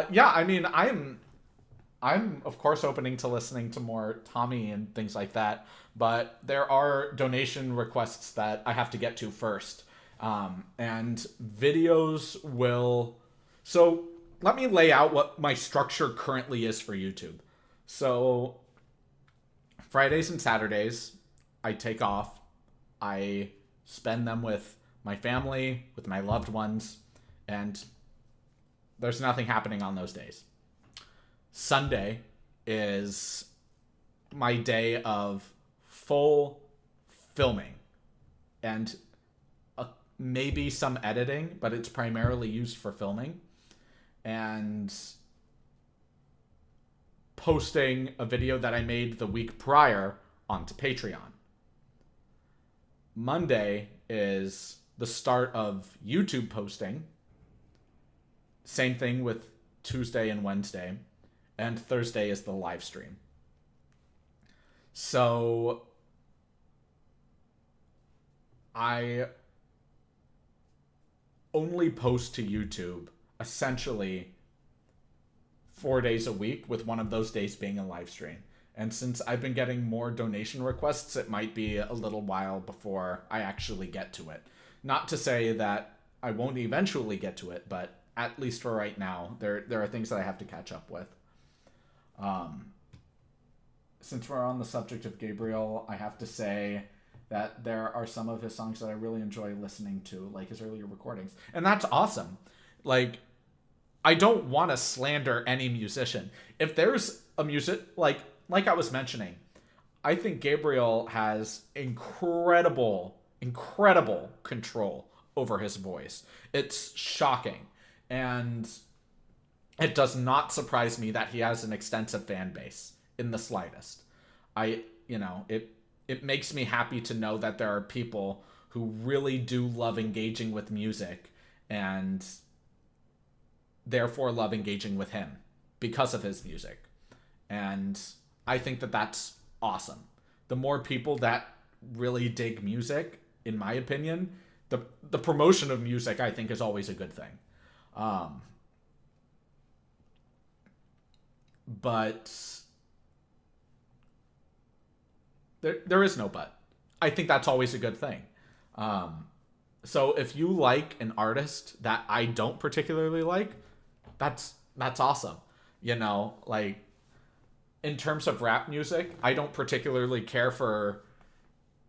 [SPEAKER 1] Yeah, I mean, I'm of course opening to listening to more Tommy and things like that, but there are donation requests that I have to get to first. And videos will... So let me lay out what my structure currently is for YouTube. So Fridays and Saturdays, I take off. I spend them with my family, with my loved ones, and there's nothing happening on those days. Sunday is my day of full filming and maybe some editing, but it's primarily used for filming and posting a video that I made the week prior onto Patreon. Monday is the start of YouTube posting. Same thing with Tuesday and Wednesday. And Thursday is the live stream. So I only post to YouTube essentially 4 days a week, with one of those days being a live stream. And since I've been getting more donation requests, it might be a little while before I actually get to it. Not to say that I won't eventually get to it, but at least for right now, there are things that I have to catch up with. Since we're on the subject of Gabriel, I have to say that there are some of his songs that I really enjoy listening to, like his earlier recordings. And that's awesome. Like, I don't want to slander any musician. If there's a like I was mentioning, I think Gabriel has incredible control over his voice. It's shocking. And it does not surprise me that he has an extensive fan base in the slightest. It makes me happy to know that there are people who really do love engaging with music and therefore love engaging with him because of his music. And I think that that's awesome. The more people that really dig music, in my opinion, the promotion of music, I think, is always a good thing. But there is no but. I think that's always a good thing. So if you like an artist that I don't particularly like, that's awesome. Like, in terms of rap music, I don't particularly care for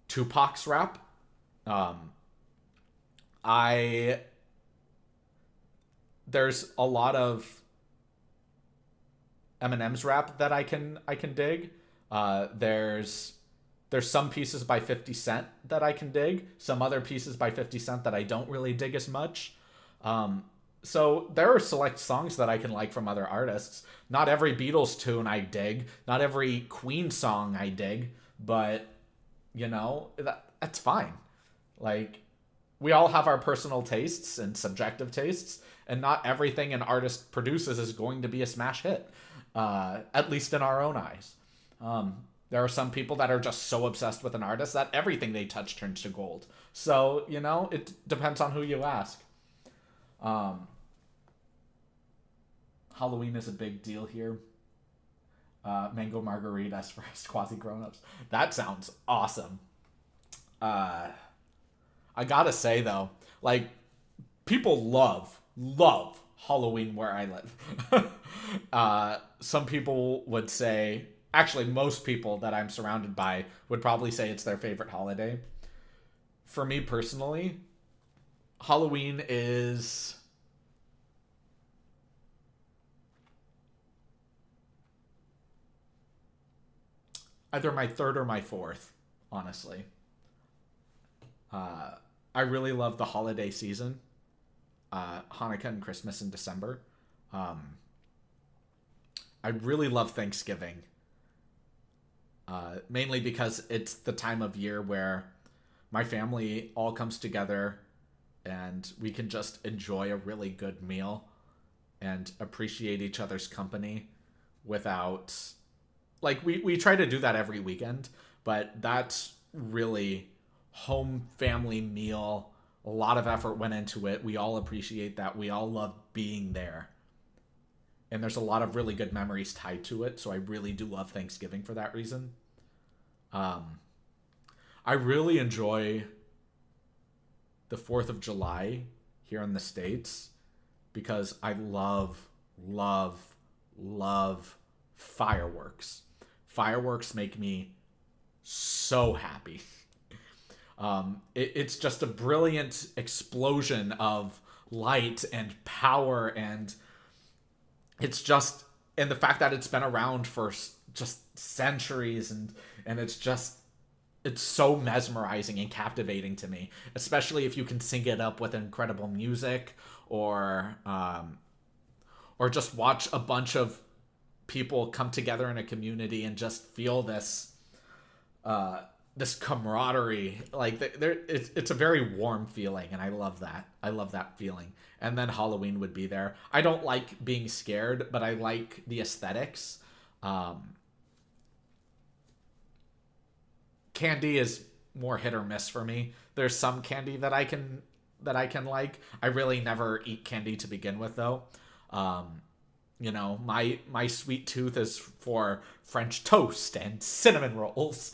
[SPEAKER 1] Tupac's rap. There's a lot of Eminem's rap that I can dig. There's some pieces by 50 Cent that I can dig. Some other pieces by 50 Cent that I don't really dig as much. So there are select songs that I can like from other artists. Not every Beatles tune I dig. Not every Queen song I dig. But, that's fine. Like, we all have our personal tastes and subjective tastes. And not everything an artist produces is going to be a smash hit. At least in our own eyes. There are some people that are just so obsessed with an artist that everything they touch turns to gold. So, it depends on who you ask. Halloween is a big deal here. Mango margaritas for us quasi grown-ups. That sounds awesome. I gotta say, though, like, people love Halloween where I live. Some people would say, actually, most people that I'm surrounded by would probably say it's their favorite holiday. For me personally, Halloween is either my third or my fourth, honestly. I really love the holiday season. Hanukkah and Christmas in December. I really love Thanksgiving. Mainly because it's the time of year where my family all comes together and we can just enjoy a really good meal and appreciate each other's company without... Like, we try to do that every weekend, but that's really home family meal. A lot of effort went into it. We all appreciate that. We all love being there. And there's a lot of really good memories tied to it, so I really do love Thanksgiving for that reason. I really enjoy the 4th of July here in the States because I love fireworks. Fireworks make me so happy. It's just a brilliant explosion of light and power, and it's just, and the fact that it's been around for just centuries, and it's so mesmerizing and captivating to me, especially if you can sync it up with incredible music or just watch a bunch of people come together in a community and just feel this this camaraderie. Like there, it's a very warm feeling, and I love that. I love that feeling. And then Halloween would be there. I don't like being scared, but I like the aesthetics. Candy is more hit or miss for me. There's some candy that I can like. I really never eat candy to begin with, though. You know, my sweet tooth is for French toast and cinnamon rolls.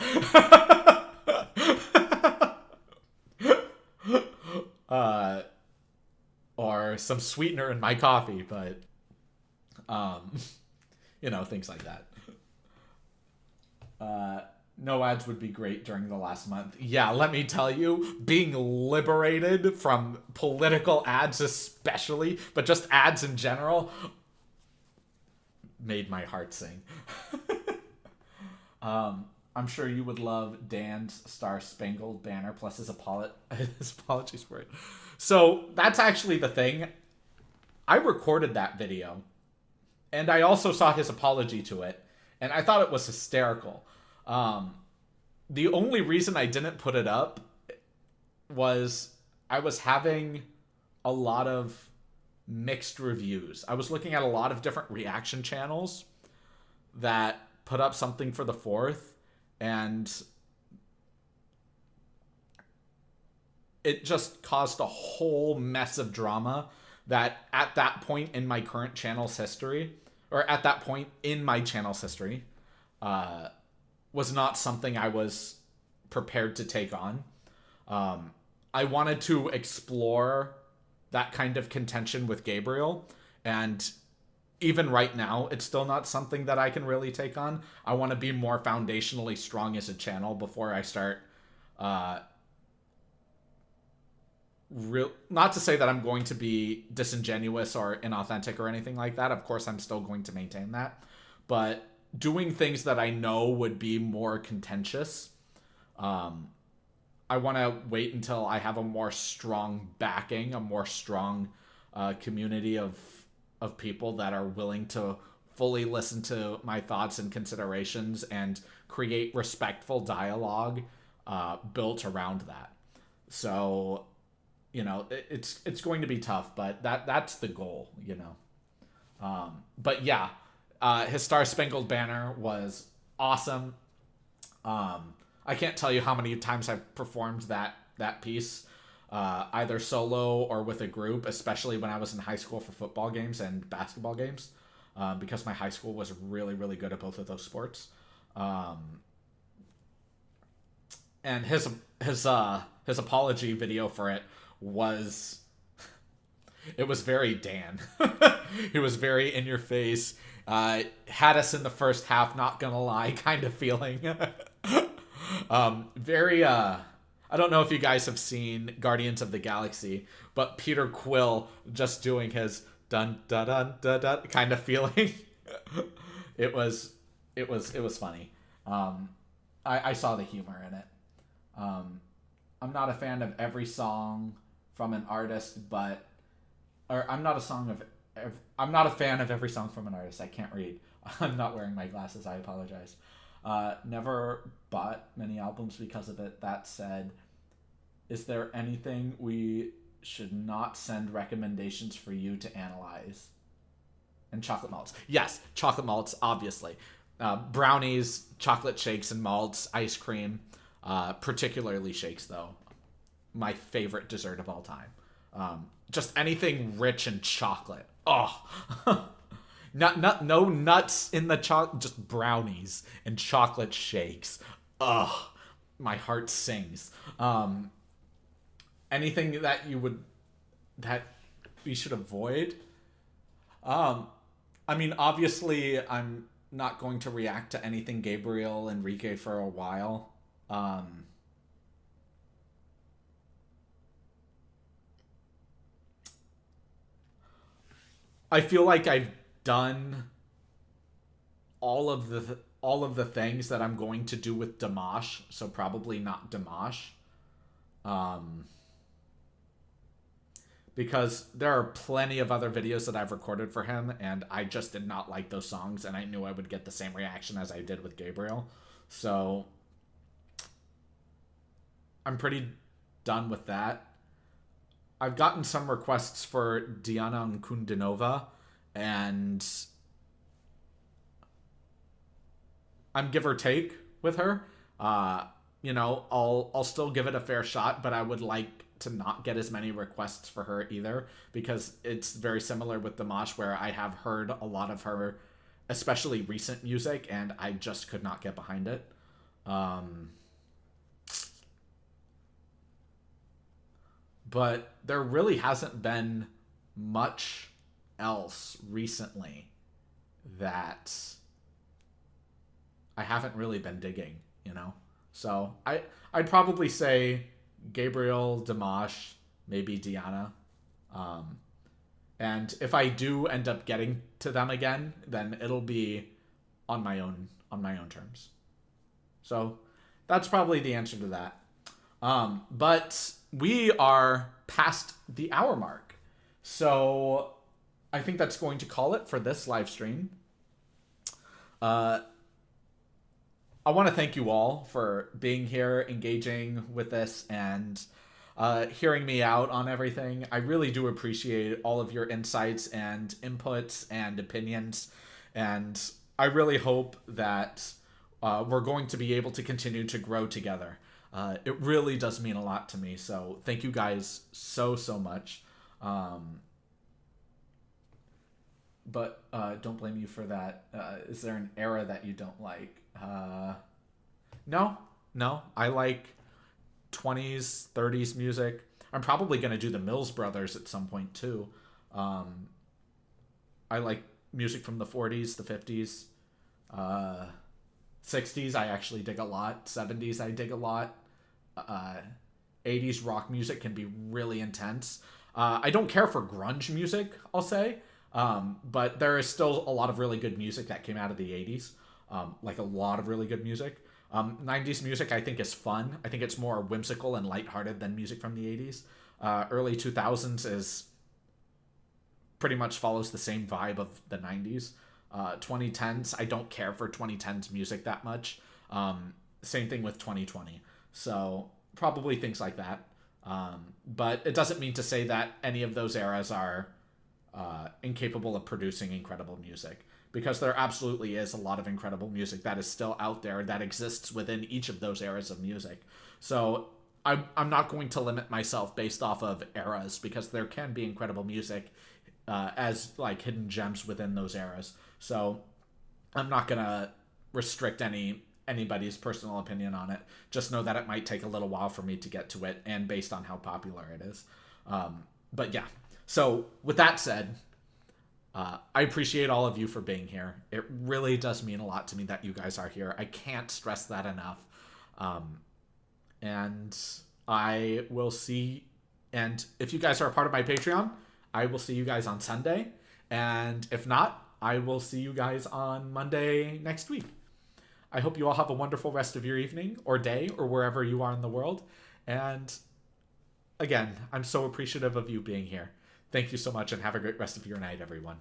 [SPEAKER 1] Or some sweetener in my coffee, but you know, things like that. No ads would be great during the last month. Yeah, let me tell you, being liberated from political ads especially, but just ads in general, made my heart sing. I'm sure you would love Dan's Star Spangled Banner plus his apologies for it. So that's actually the thing. I recorded that video, and I also saw his apology to it, and I thought it was hysterical. The only reason I didn't put it up was I was having a lot of mixed reviews. I was looking at a lot of different reaction channels that put up something for the 4th, and it just caused a whole mess of drama that at that point in my current channel's history, or at that point in my channel's history, was not something I was prepared to take on. I wanted to explore that kind of contention with Gabriel, and even right now, it's still not something that I can really take on. I want to be more foundationally strong as a channel before I start not to say that I'm going to be disingenuous or inauthentic or anything like that. Of course, I'm still going to maintain that. But doing things that I know would be more contentious, I want to wait until I have a more strong backing, a more strong community of people that are willing to fully listen to my thoughts and considerations and create respectful dialogue built around that. So, you know, it's going to be tough, but that's the goal, you know. But yeah, his Star Spangled Banner was awesome. I can't tell you how many times I've performed that piece, either solo or with a group, especially when I was in high school for football games and basketball games, because my high school was really, really good at both of those sports. And his apology video for it was, it was very Dan. He was very in your face. Had us in the first half, not gonna lie, kind of feeling. Very I don't know if you guys have seen Guardians of the Galaxy, but Peter Quill just doing his dun dun dun dun dun kind of feeling. It was funny. I saw the humor in it. I'm not a fan of every song from an artist, I'm not a fan of every song from an artist. I can't read. I'm not wearing my glasses. I apologize. Never bought many albums because of it. That said, is there anything we should not send recommendations for you to analyze? And chocolate malts. Yes, chocolate malts, obviously. Brownies, chocolate shakes and malts, ice cream. Particularly shakes, though. My favorite dessert of all time. Just anything rich in chocolate. Oh. No nuts in the chocolate, just brownies and chocolate shakes. Ugh, my heart sings. Anything that we should avoid? I mean, obviously, I'm not going to react to anything Gabriel Enrique for a while. I feel like I've done all of the things that I'm going to do with Dimash, so probably not Dimash. Because there are plenty of other videos that I've recorded for him, and I just did not like those songs, and I knew I would get the same reaction as I did with Gabriel. So I'm pretty done with that. I've gotten some requests for Diana Kundinova, and I'm give or take with her. I'll still give it a fair shot, but I would like to not get as many requests for her either, because it's very similar with Dimash, where I have heard a lot of her, especially recent music, and I just could not get behind it. But there really hasn't been much else recently that I haven't really been digging, So I'd probably say Gabriel, Dimash, maybe Diana. And if I do end up getting to them again, then it'll be on my own terms. So that's probably the answer to that. But we are past the hour mark. So I think that's going to call it for this live stream. I want to thank you all for being here, engaging with this, and hearing me out on everything. I really do appreciate all of your insights and inputs and opinions. And I really hope that we're going to be able to continue to grow together. It really does mean a lot to me. So thank you guys so much. But don't blame you for that. Is there an era that you don't like? No. I like 20s, 30s music. I'm probably going to do the Mills Brothers at some point too. I like music from the 40s, the 50s, 60s I actually dig a lot. 70s I dig a lot. 80s rock music can be really intense. I don't care for grunge music, I'll say. But there is still a lot of really good music that came out of the 80s. Like a lot of really good music. 90s music I think is fun. I think it's more whimsical and lighthearted than music from the 80s. Early 2000s is pretty much follows the same vibe of the 90s. 2010s, I don't care for 2010s music that much. Same thing with 2020. So probably things like that. But it doesn't mean to say that any of those eras are incapable of producing incredible music, because there absolutely is a lot of incredible music that is still out there that exists within each of those eras of music. So I'm not going to limit myself based off of eras, because there can be incredible music as like hidden gems within those eras. So I'm not gonna restrict anybody's personal opinion on it. Just know that it might take a little while for me to get to it, and based on how popular it is. But yeah, so with that said, I appreciate all of you for being here. It really does mean a lot to me that you guys are here. I can't stress that enough. And I will see, and if you guys are a part of my Patreon, I will see you guys on Sunday. And if not, I will see you guys on Monday next week. I hope you all have a wonderful rest of your evening or day or wherever you are in the world. And again, I'm so appreciative of you being here. Thank you so much, and have a great rest of your night, everyone.